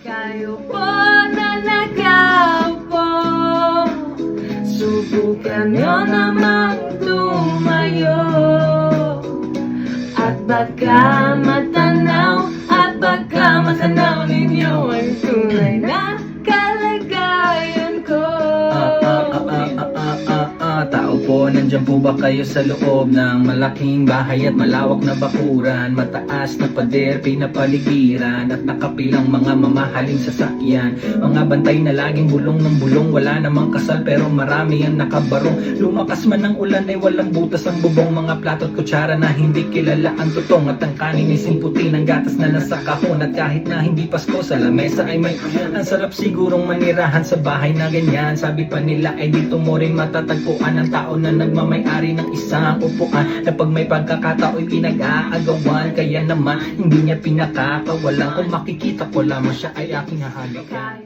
Kayo po na nakaupo, subukan nyo namang tumayo. At baka matanaw ninyo ang tunay na kalagayan ko. Tao po, nandyan po ba kayo sa loob ng malaking bahay at malawak na bakuran? Mataas na pader, pinapaligiran at nakapilang mga mamahaling sasakyan. Mga bantay na laging bulong ng bulong, wala namang kasal pero marami ang nakabarong. Lumakas man ang ulan ay walang butas ang bubong, mga plato at kutsara na hindi kilala ang tutong. At ang kanin ay simputi ng gatas na nasa kahon. At kahit na hindi Pasko, sa lamesa ay may ang sarap sigurong manirahan sa bahay na ganyan. Sabi pa nila ay dito mo rin matatagpuan ang tao na nagmamay-ari ng isang upuan, na pag may pagkakatao'y pinag-aagawan. Kaya naman hindi niya pinakakawalan, kung makikita ko lamang siya ay aking hahalikan.